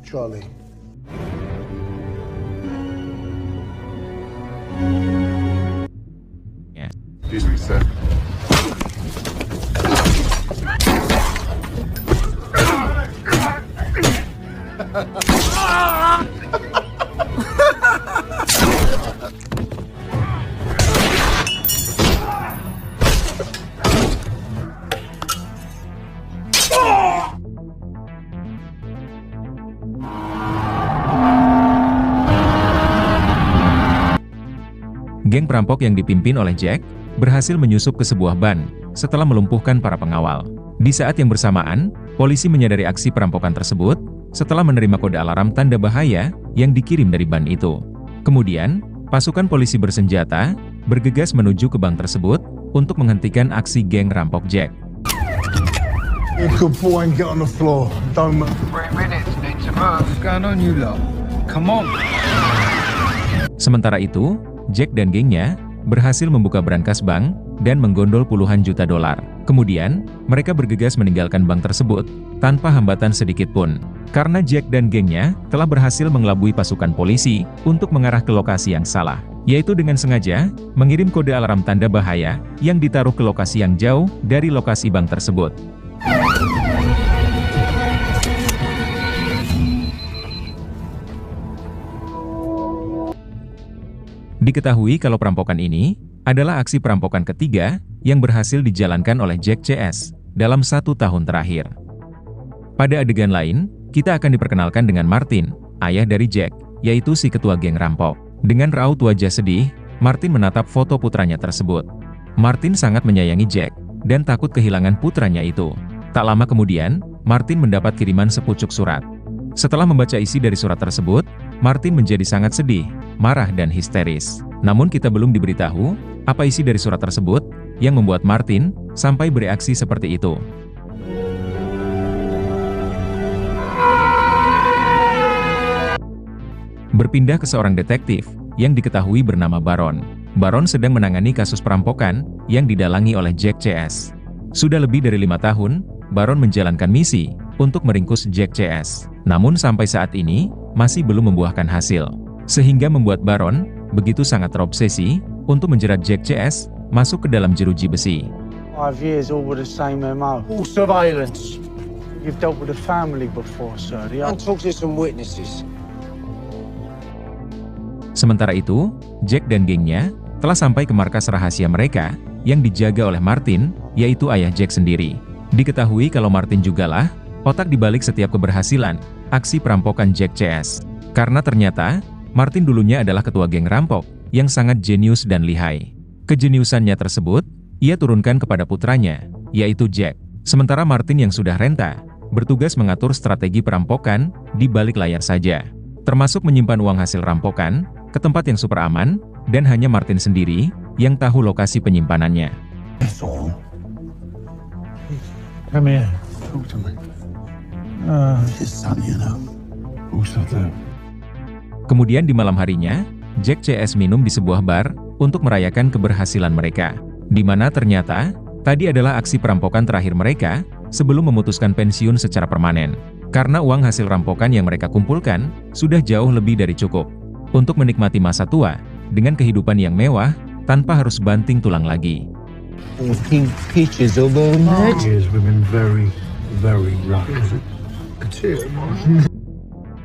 Charlie. Excuse me, sir. Geng perampok yang dipimpin oleh Jack berhasil menyusup ke sebuah ban setelah melumpuhkan para pengawal. Di saat yang bersamaan, polisi menyadari aksi perampokan tersebut setelah menerima kode alarm tanda bahaya yang dikirim dari ban itu. Kemudian, pasukan polisi bersenjata bergegas menuju ke bank tersebut untuk menghentikan aksi geng rampok Jack. You're a good boy and get on the floor. Don't move. 3 minutes, need to move. What's going on, you lot? Come on. Sementara itu, Jack dan gengnya berhasil membuka brankas bank dan menggondol puluhan juta dolar. Kemudian, mereka bergegas meninggalkan bank tersebut tanpa hambatan sedikit pun. Karena Jack dan gengnya telah berhasil mengelabui pasukan polisi untuk mengarah ke lokasi yang salah, yaitu dengan sengaja mengirim kode alarm tanda bahaya yang ditaruh ke lokasi yang jauh dari lokasi bank tersebut. Diketahui kalau perampokan ini adalah aksi perampokan ketiga yang berhasil dijalankan oleh Jack CS dalam 1 tahun terakhir. Pada adegan lain, kita akan diperkenalkan dengan Martin, ayah dari Jack, yaitu si ketua geng rampok. Dengan raut wajah sedih, Martin menatap foto putranya tersebut. Martin sangat menyayangi Jack dan takut kehilangan putranya itu. Tak lama kemudian, Martin mendapat kiriman sepucuk surat. Setelah membaca isi dari surat tersebut, Martin menjadi sangat sedih, marah dan histeris. Namun kita belum diberitahu apa isi dari surat tersebut yang membuat Martin sampai bereaksi seperti itu. Berpindah ke seorang detektif yang diketahui bernama Baron. Baron sedang menangani kasus perampokan yang didalangi oleh Jack CS. Sudah lebih dari 5 tahun, Baron menjalankan misi untuk meringkus Jack CS. Namun sampai saat ini, masih belum membuahkan hasil. Sehingga membuat Baron begitu sangat terobsesi untuk menjerat Jack CS masuk ke dalam jeruji besi. 5 years, all with the same MO. All surveillance. You've dealt with a family before, sir. And talk to some witnesses. Sementara itu, Jack dan gengnya telah sampai ke markas rahasia mereka yang dijaga oleh Martin, yaitu ayah Jack sendiri. Diketahui kalau Martin jugalah otak dibalik setiap keberhasilan aksi perampokan Jack CS. Karena ternyata, Martin dulunya adalah ketua geng rampok yang sangat jenius dan lihai. Kejeniusannya tersebut, ia turunkan kepada putranya, yaitu Jack. Sementara Martin yang sudah renta, bertugas mengatur strategi perampokan di balik layar saja. Termasuk menyimpan uang hasil rampokan ke tempat yang super aman, dan hanya Martin sendiri yang tahu lokasi penyimpanannya. That's all. Come here. Talk to me. His son, you know. Also do. Kemudian di malam harinya, Jack CS minum di sebuah bar untuk merayakan keberhasilan mereka. Di mana ternyata, tadi adalah aksi perampokan terakhir mereka sebelum memutuskan pensiun secara permanen. Karena uang hasil rampokan yang mereka kumpulkan sudah jauh lebih dari cukup untuk menikmati masa tua dengan kehidupan yang mewah tanpa harus banting tulang lagi. Pink peaches all over my head. Years, we've been very, very lucky.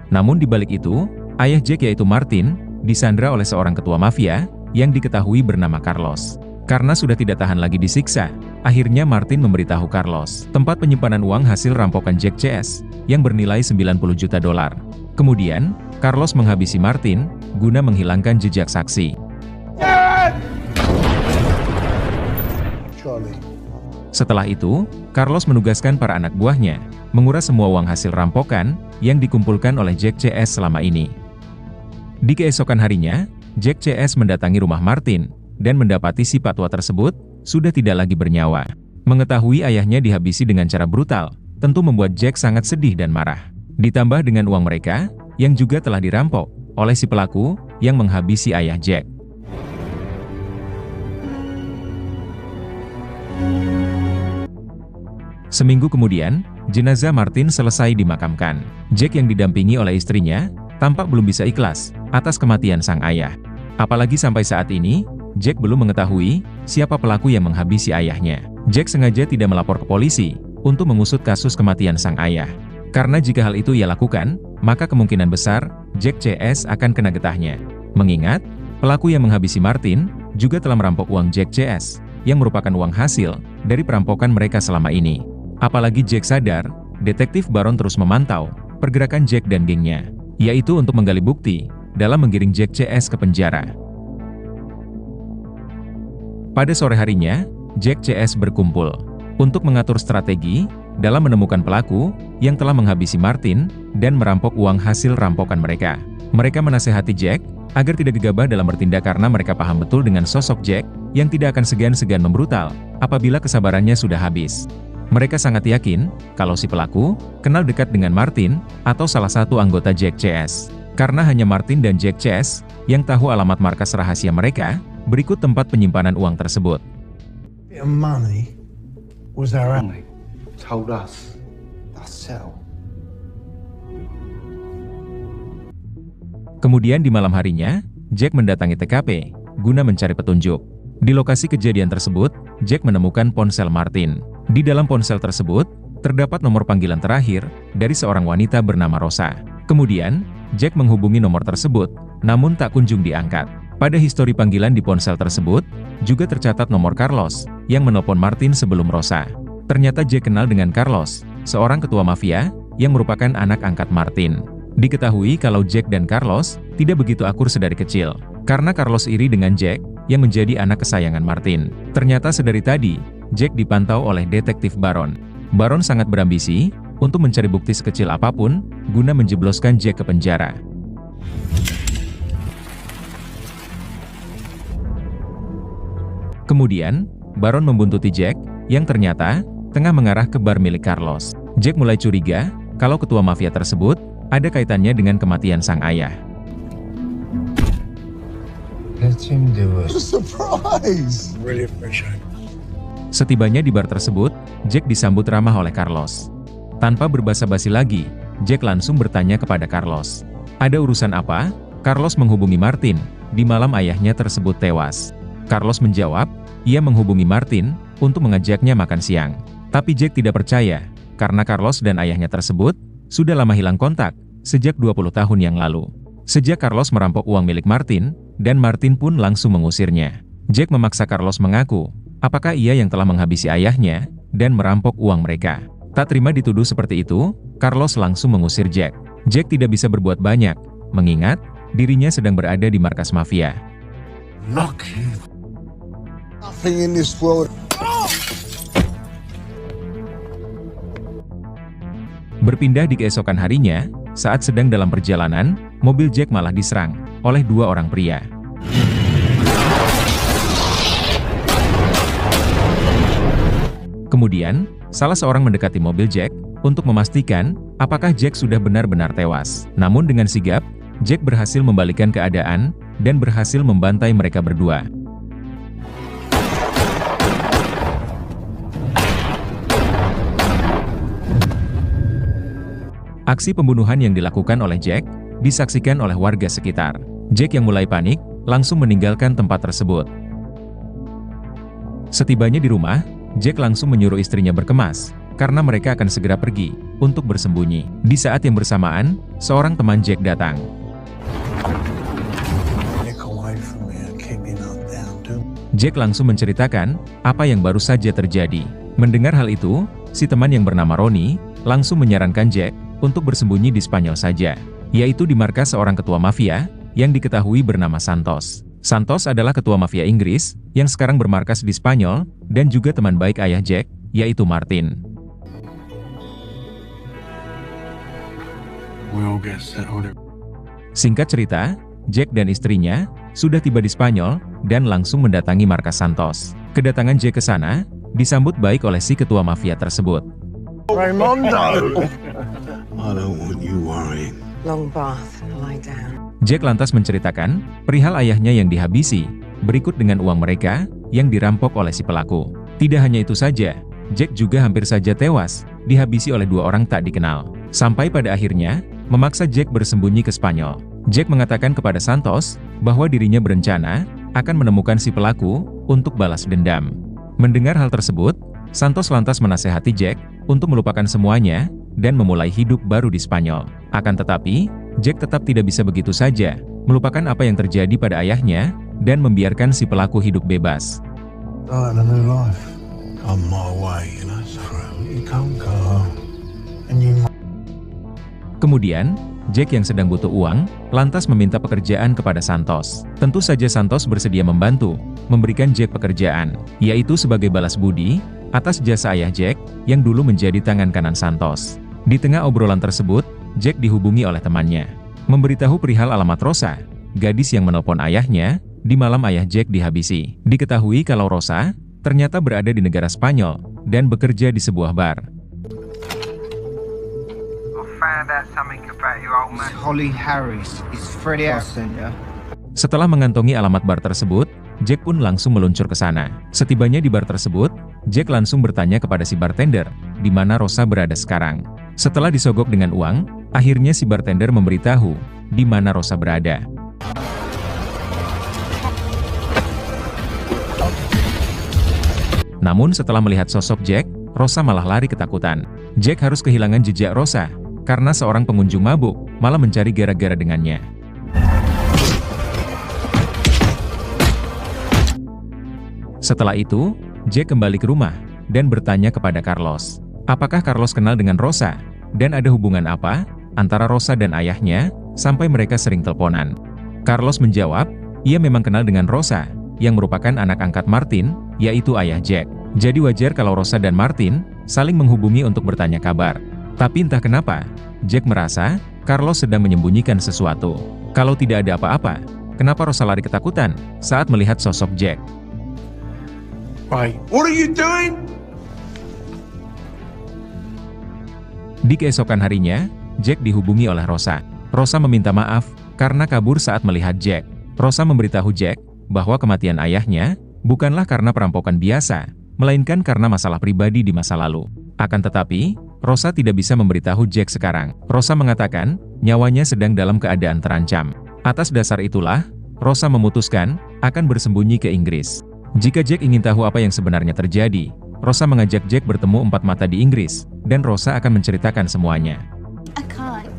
Namun di balik itu, ayah Jack yaitu Martin disandra oleh seorang ketua mafia yang diketahui bernama Carlos. Karena sudah tidak tahan lagi disiksa, akhirnya Martin memberitahu Carlos tempat penyimpanan uang hasil rampokan Jack CS yang bernilai 90 juta dolar. Kemudian, Carlos menghabisi Martin guna menghilangkan jejak saksi. Charlie. Setelah itu, Carlos menugaskan para anak buahnya menguras semua uang hasil rampokan yang dikumpulkan oleh Jack CS selama ini. Di keesokan harinya, Jack CS mendatangi rumah Martin dan mendapati si patwa tersebut sudah tidak lagi bernyawa. Mengetahui ayahnya dihabisi dengan cara brutal, tentu membuat Jack sangat sedih dan marah. Ditambah dengan uang mereka yang juga telah dirampok oleh si pelaku yang menghabisi ayah Jack. Seminggu kemudian, jenazah Martin selesai dimakamkan. Jack yang didampingi oleh istrinya, tampak belum bisa ikhlas atas kematian sang ayah. Apalagi sampai saat ini, Jack belum mengetahui siapa pelaku yang menghabisi ayahnya. Jack sengaja tidak melapor ke polisi untuk mengusut kasus kematian sang ayah. Karena jika hal itu ia lakukan, maka kemungkinan besar Jack CS akan kena getahnya. Mengingat, pelaku yang menghabisi Martin juga telah merampok uang Jack CS, yang merupakan uang hasil dari perampokan mereka selama ini. Apalagi Jack sadar, detektif Baron terus memantau pergerakan Jack dan gengnya, yaitu untuk menggali bukti dalam menggiring Jack CS ke penjara. Pada sore harinya, Jack CS berkumpul untuk mengatur strategi dalam menemukan pelaku yang telah menghabisi Martin dan merampok uang hasil rampokan mereka. Mereka menasehati Jack agar tidak gegabah dalam bertindak karena mereka paham betul dengan sosok Jack yang tidak akan segan-segan membrutal apabila kesabarannya sudah habis. Mereka sangat yakin kalau si pelaku kenal dekat dengan Martin atau salah satu anggota Jack CS. Karena hanya Martin dan Jack CS yang tahu alamat markas rahasia mereka, berikut tempat penyimpanan uang tersebut. Bit of money was our Family told us that's settled. Kemudian di malam harinya, Jack mendatangi TKP guna mencari petunjuk. Di lokasi kejadian tersebut, Jack menemukan ponsel Martin. Di dalam ponsel tersebut, terdapat nomor panggilan terakhir dari seorang wanita bernama Rosa. Kemudian, Jack menghubungi nomor tersebut, namun tak kunjung diangkat. Pada histori panggilan di ponsel tersebut, juga tercatat nomor Carlos, yang menelpon Martin sebelum Rosa. Ternyata Jack kenal dengan Carlos, seorang ketua mafia, yang merupakan anak angkat Martin. Diketahui kalau Jack dan Carlos tidak begitu akur sedari kecil, karena Carlos iri dengan Jack, yang menjadi anak kesayangan Martin. Ternyata sedari tadi, Jack dipantau oleh detektif Baron. Baron sangat berambisi untuk mencari bukti sekecil apapun, guna menjebloskan Jack ke penjara. Kemudian, Baron membuntuti Jack, yang ternyata tengah mengarah ke bar milik Carlos. Jack mulai curiga kalau ketua mafia tersebut ada kaitannya dengan kematian sang ayah. Let him do it. surprise. Really appreciate it. Setibanya di bar tersebut, Jack disambut ramah oleh Carlos. Tanpa berbasa-basi lagi, Jack langsung bertanya kepada Carlos. Ada urusan apa? Carlos menghubungi Martin di malam ayahnya tersebut tewas. Carlos menjawab, ia menghubungi Martin untuk mengajaknya makan siang. Tapi Jack tidak percaya, karena Carlos dan ayahnya tersebut sudah lama hilang kontak sejak 20 tahun yang lalu. Sejak Carlos merampok uang milik Martin, dan Martin pun langsung mengusirnya. Jack memaksa Carlos mengaku, apakah ia yang telah menghabisi ayahnya dan merampok uang mereka. Tak terima dituduh seperti itu, Carlos langsung mengusir Jack. Jack tidak bisa berbuat banyak, mengingat dirinya sedang berada di markas mafia. Lucky. Nothing in this world. Berpindah di keesokan harinya, saat sedang dalam perjalanan, mobil Jack malah diserang oleh dua orang pria. Kemudian, salah seorang mendekati mobil Jack untuk memastikan apakah Jack sudah benar-benar tewas. Namun dengan sigap, Jack berhasil membalikkan keadaan dan berhasil membantai mereka berdua. Aksi pembunuhan yang dilakukan oleh Jack disaksikan oleh warga sekitar. Jack yang mulai panik langsung meninggalkan tempat tersebut. Setibanya di rumah, Jack langsung menyuruh istrinya berkemas, karena mereka akan segera pergi untuk bersembunyi. Di saat yang bersamaan, seorang teman Jack datang. Jack langsung menceritakan apa yang baru saja terjadi. Mendengar hal itu, si teman yang bernama Ronnie langsung menyarankan Jack untuk bersembunyi di Spanyol saja, yaitu di markas seorang ketua mafia yang diketahui bernama Santos. Santos adalah ketua mafia Inggris yang sekarang bermarkas di Spanyol dan juga teman baik ayah Jack, yaitu Martin. Singkat cerita, Jack dan istrinya sudah tiba di Spanyol dan langsung mendatangi markas Santos. Kedatangan Jack ke sana disambut baik oleh si ketua mafia tersebut. Raimundo! I don't want you worrying. Long bath, lie down. Jack lantas menceritakan perihal ayahnya yang dihabisi, berikut dengan uang mereka yang dirampok oleh si pelaku. Tidak hanya itu saja, Jack juga hampir saja tewas, dihabisi oleh 2 orang tak dikenal. Sampai pada akhirnya, memaksa Jack bersembunyi ke Spanyol. Jack mengatakan kepada Santos bahwa dirinya berencana akan menemukan si pelaku untuk balas dendam. Mendengar hal tersebut, Santos lantas menasehati Jack untuk melupakan semuanya dan memulai hidup baru di Spanyol. Akan tetapi, Jack tetap tidak bisa begitu saja melupakan apa yang terjadi pada ayahnya dan membiarkan si pelaku hidup bebas. Starting a new life. On my way, you know, so you can't go home. And you... Kemudian, Jack yang sedang butuh uang, lantas meminta pekerjaan kepada Santos. Tentu saja Santos bersedia membantu, memberikan Jack pekerjaan, yaitu sebagai balas budi atas jasa ayah Jack yang dulu menjadi tangan kanan Santos. Di tengah obrolan tersebut, Jack dihubungi oleh temannya, memberitahu perihal alamat Rosa, gadis yang menelpon ayahnya di malam ayah Jack dihabisi. Diketahui kalau Rosa ternyata berada di negara Spanyol dan bekerja di sebuah bar. Holly Harris is Freddie Austin, ya. Setelah mengantongi alamat bar tersebut, Jack pun langsung meluncur ke sana. Setibanya di bar tersebut, Jack langsung bertanya kepada si bartender, di mana Rosa berada sekarang. Setelah disogok dengan uang, akhirnya si bartender memberitahu di mana Rosa berada. Namun setelah melihat sosok Jack, Rosa malah lari ketakutan. Jack harus kehilangan jejak Rosa, karena seorang pengunjung mabuk malah mencari gara-gara dengannya. Setelah itu, Jack kembali ke rumah, dan bertanya kepada Carlos, apakah Carlos kenal dengan Rosa, dan ada hubungan apa antara Rosa dan ayahnya, sampai mereka sering teleponan. Carlos menjawab, ia memang kenal dengan Rosa, yang merupakan anak angkat Martin, yaitu ayah Jack. Jadi wajar kalau Rosa dan Martin saling menghubungi untuk bertanya kabar. Tapi entah kenapa, Jack merasa Carlos sedang menyembunyikan sesuatu. Kalau tidak ada apa-apa, kenapa Rosa lari ketakutan saat melihat sosok Jack? Wait, what are you doing? Di keesokan harinya, Jack dihubungi oleh Rosa. Rosa meminta maaf karena kabur saat melihat Jack. Rosa memberitahu Jack bahwa kematian ayahnya bukanlah karena perampokan biasa, melainkan karena masalah pribadi di masa lalu. Akan tetapi, Rosa tidak bisa memberitahu Jack sekarang. Rosa mengatakan, nyawanya sedang dalam keadaan terancam. Atas dasar itulah, Rosa memutuskan akan bersembunyi ke Inggris. Jika Jack ingin tahu apa yang sebenarnya terjadi, Rosa mengajak Jack bertemu 4 mata di Inggris, dan Rosa akan menceritakan semuanya. I can't.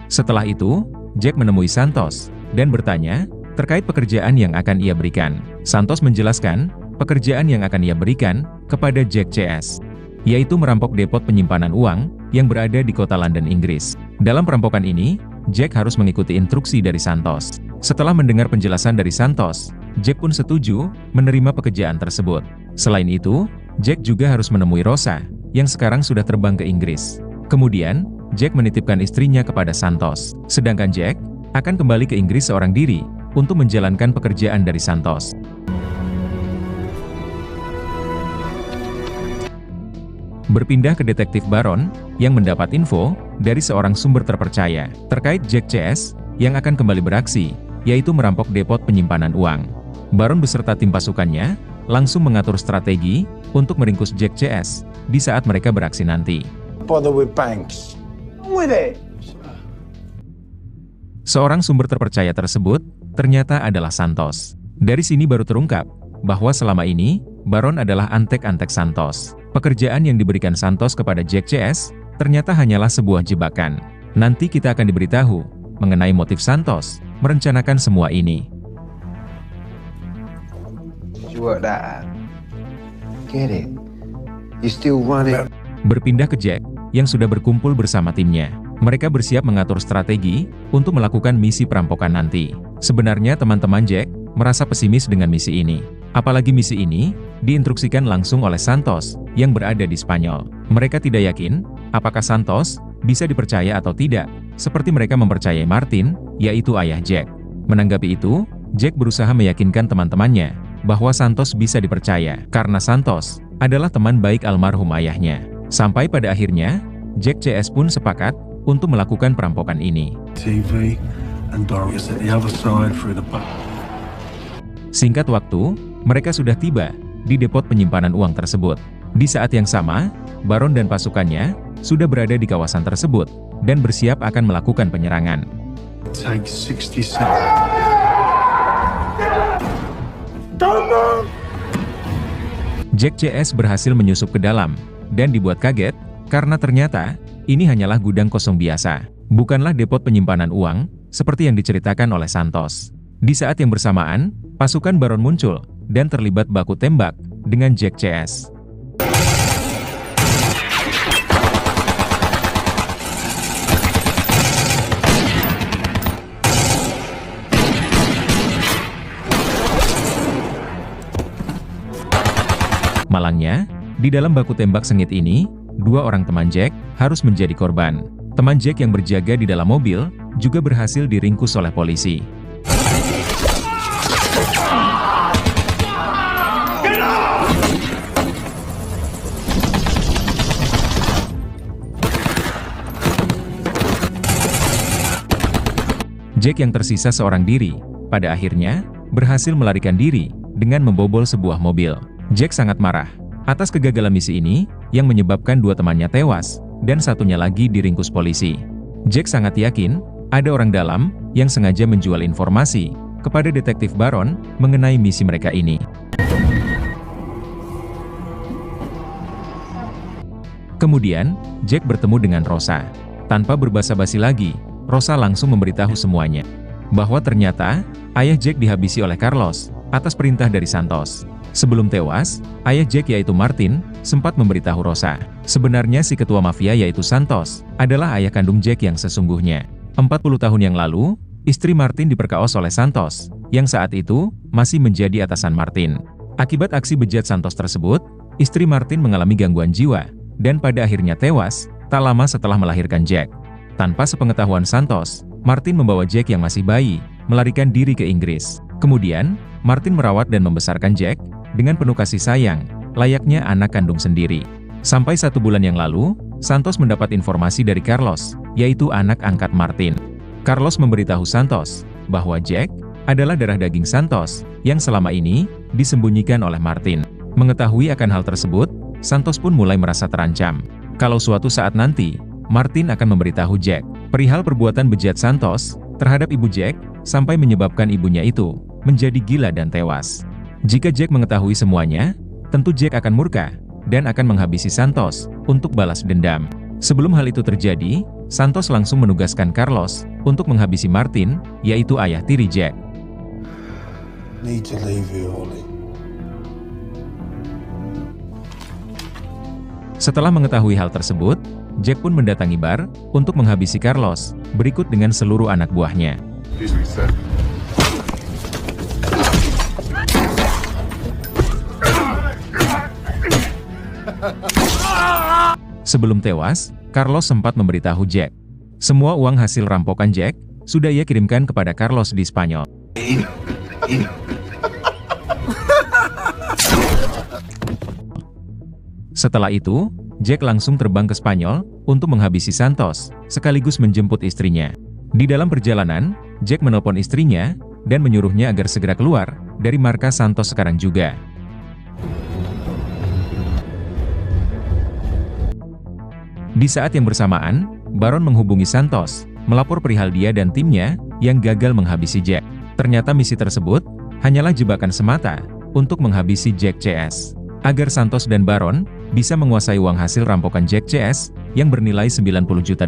Setelah itu, Jack menemui Santos, dan bertanya terkait pekerjaan yang akan ia berikan. Santos menjelaskan, pekerjaan yang akan ia berikan kepada Jack CS, yaitu merampok depot penyimpanan uang yang berada di kota London, Inggris. Dalam perampokan ini, Jack harus mengikuti instruksi dari Santos. Setelah mendengar penjelasan dari Santos, Jack pun setuju menerima pekerjaan tersebut. Selain itu, Jack juga harus menemui Rosa, yang sekarang sudah terbang ke Inggris. Kemudian, Jack menitipkan istrinya kepada Santos. Sedangkan Jack akan kembali ke Inggris seorang diri untuk menjalankan pekerjaan dari Santos. Berpindah ke detektif Baron yang mendapat info dari seorang sumber terpercaya terkait Jack CS yang akan kembali beraksi, yaitu merampok depot penyimpanan uang. Baron beserta tim pasukannya langsung mengatur strategi untuk meringkus Jack CS di saat mereka beraksi nanti. Bother with banks. With it. Seorang sumber terpercaya tersebut ternyata adalah Santos. Dari sini baru terungkap bahwa selama ini Baron adalah antek-antek Santos. Pekerjaan yang diberikan Santos kepada Jack CS ternyata hanyalah sebuah jebakan. Nanti kita akan diberitahu mengenai motif Santos merencanakan semua ini. You work that out. Get it? You still run it? Berpindah ke Jack yang sudah berkumpul bersama timnya. Mereka bersiap mengatur strategi untuk melakukan misi perampokan nanti. Sebenarnya teman-teman Jack merasa pesimis dengan misi ini. Apalagi misi ini diinstruksikan langsung oleh Santos yang berada di Spanyol. Mereka tidak yakin apakah Santos bisa dipercaya atau tidak, seperti mereka mempercayai Martin, yaitu ayah Jack. Menanggapi itu, Jack berusaha meyakinkan teman-temannya bahwa Santos bisa dipercaya karena Santos adalah teman baik almarhum ayahnya. Sampai pada akhirnya, Jack CS pun sepakat untuk melakukan perampokan ini. TV, and Dorothy is at the other side through the back. Singkat waktu, mereka sudah tiba di depot penyimpanan uang tersebut. Di saat yang sama, Baron dan pasukannya sudah berada di kawasan tersebut dan bersiap akan melakukan penyerangan. Take 60 seconds. Jack CS berhasil menyusup ke dalam dan dibuat kaget karena ternyata ini hanyalah gudang kosong biasa, bukanlah depot penyimpanan uang seperti yang diceritakan oleh Santos. Di saat yang bersamaan, pasukan Baron muncul dan terlibat baku tembak dengan Jack CS. Malangnya, di dalam baku tembak sengit ini, dua orang teman Jack harus menjadi korban. Teman Jack yang berjaga di dalam mobil juga berhasil diringkus oleh polisi. Jack yang tersisa seorang diri, pada akhirnya, berhasil melarikan diri dengan membobol sebuah mobil. Jack sangat marah atas kegagalan misi ini yang menyebabkan dua temannya tewas dan satunya lagi diringkus polisi. Jack sangat yakin ada orang dalam yang sengaja menjual informasi kepada detektif Baron mengenai misi mereka ini. Kemudian, Jack bertemu dengan Rosa. Tanpa berbasa-basi lagi, Rosa langsung memberitahu semuanya bahwa ternyata ayah Jack dihabisi oleh Carlos atas perintah dari Santos. Sebelum tewas, ayah Jack yaitu Martin sempat memberitahu Rosa, sebenarnya si ketua mafia yaitu Santos adalah ayah kandung Jack yang sesungguhnya. 40 tahun yang lalu, istri Martin diperkaos oleh Santos, yang saat itu masih menjadi atasan Martin. Akibat aksi bejat Santos tersebut, istri Martin mengalami gangguan jiwa, dan pada akhirnya tewas tak lama setelah melahirkan Jack. Tanpa sepengetahuan Santos, Martin membawa Jack yang masih bayi, melarikan diri ke Inggris. Kemudian, Martin merawat dan membesarkan Jack dengan penuh kasih sayang, layaknya anak kandung sendiri. Sampai 1 bulan yang lalu, Santos mendapat informasi dari Carlos, yaitu anak angkat Martin. Carlos memberitahu Santos bahwa Jack adalah darah daging Santos yang selama ini disembunyikan oleh Martin. Mengetahui akan hal tersebut, Santos pun mulai merasa terancam. Kalau suatu saat nanti, Martin akan memberitahu Jack perihal perbuatan bejat Santos terhadap ibu Jack sampai menyebabkan ibunya itu menjadi gila dan tewas. Jika Jack mengetahui semuanya, tentu Jack akan murka dan akan menghabisi Santos untuk balas dendam. Sebelum hal itu terjadi, Santos langsung menugaskan Carlos untuk menghabisi Martin, yaitu ayah tiri Jack. Need to leave you, Ollie. Setelah mengetahui hal tersebut, Jack pun mendatangi bar untuk menghabisi Carlos, berikut dengan seluruh anak buahnya. Sebelum tewas, Carlos sempat memberitahu Jack, semua uang hasil rampokan Jack sudah ia kirimkan kepada Carlos di Spanyol. Setelah itu, Jack langsung terbang ke Spanyol untuk menghabisi Santos, sekaligus menjemput istrinya. Di dalam perjalanan, Jack menelpon istrinya dan menyuruhnya agar segera keluar dari markas Santos sekarang juga. Di saat yang bersamaan, Baron menghubungi Santos, melapor perihal dia dan timnya yang gagal menghabisi Jack. Ternyata misi tersebut hanyalah jebakan semata untuk menghabisi Jack CS, agar Santos dan Baron bisa menguasai uang hasil rampokan Jack CS yang bernilai $90 juta.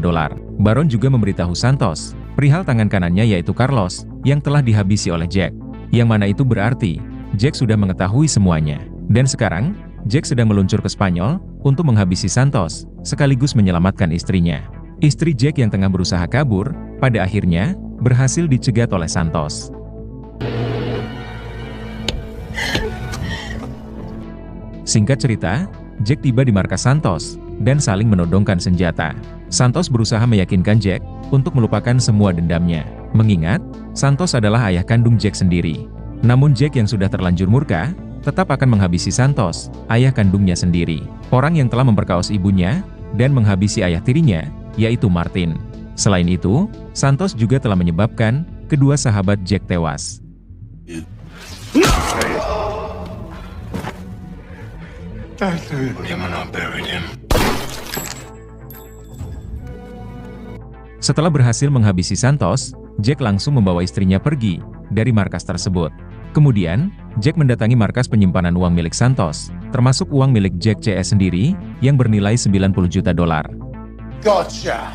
Baron juga memberitahu Santos perihal tangan kanannya yaitu Carlos yang telah dihabisi oleh Jack. Yang mana itu berarti Jack sudah mengetahui semuanya. Dan sekarang, Jack sedang meluncur ke Spanyol untuk menghabisi Santos, sekaligus menyelamatkan istrinya. Istri Jack yang tengah berusaha kabur, pada akhirnya, berhasil dicegat oleh Santos. Singkat cerita, Jack tiba di markas Santos, dan saling menodongkan senjata. Santos berusaha meyakinkan Jack untuk melupakan semua dendamnya, mengingat Santos adalah ayah kandung Jack sendiri. Namun Jack yang sudah terlanjur murka, tetap akan menghabisi Santos, ayah kandungnya sendiri. Orang yang telah memperkaos ibunya, dan menghabisi ayah tirinya, yaitu Martin. Selain itu, Santos juga telah menyebabkan kedua sahabat Jack tewas. I threw him and I buried him. Setelah berhasil menghabisi Santos, Jack langsung membawa istrinya pergi dari markas tersebut. Kemudian, Jack mendatangi markas penyimpanan uang milik Santos, termasuk uang milik Jack CS sendiri yang bernilai $90 juta. Gotcha.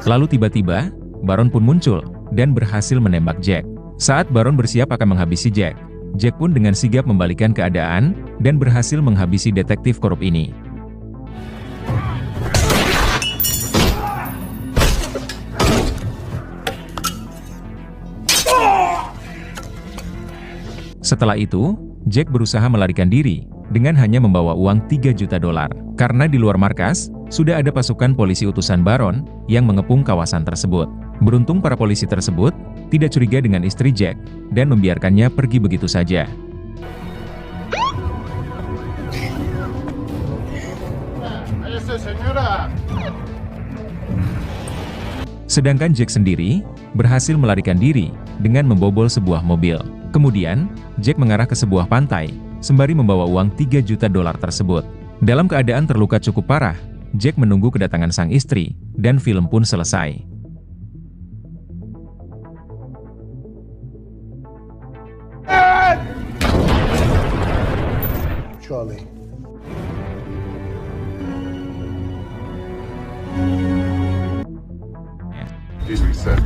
Lalu tiba-tiba, Baron pun muncul dan berhasil menembak Jack. Saat Baron bersiap akan menghabisi Jack, Jack pun dengan sigap membalikkan keadaan dan berhasil menghabisi detektif korup ini. Setelah itu, Jack berusaha melarikan diri dengan hanya membawa uang $3 juta. Karena di luar markas, sudah ada pasukan polisi utusan Baron yang mengepung kawasan tersebut. Beruntung para polisi tersebut tidak curiga dengan istri Jack dan membiarkannya pergi begitu saja. Sedangkan Jack sendiri berhasil melarikan diri dengan membobol sebuah mobil. Kemudian, Jack mengarah ke sebuah pantai, sembari membawa uang $3 juta tersebut. Dalam keadaan terluka cukup parah, Jack menunggu kedatangan sang istri, dan film pun selesai. Charlie. Excuse me, sir.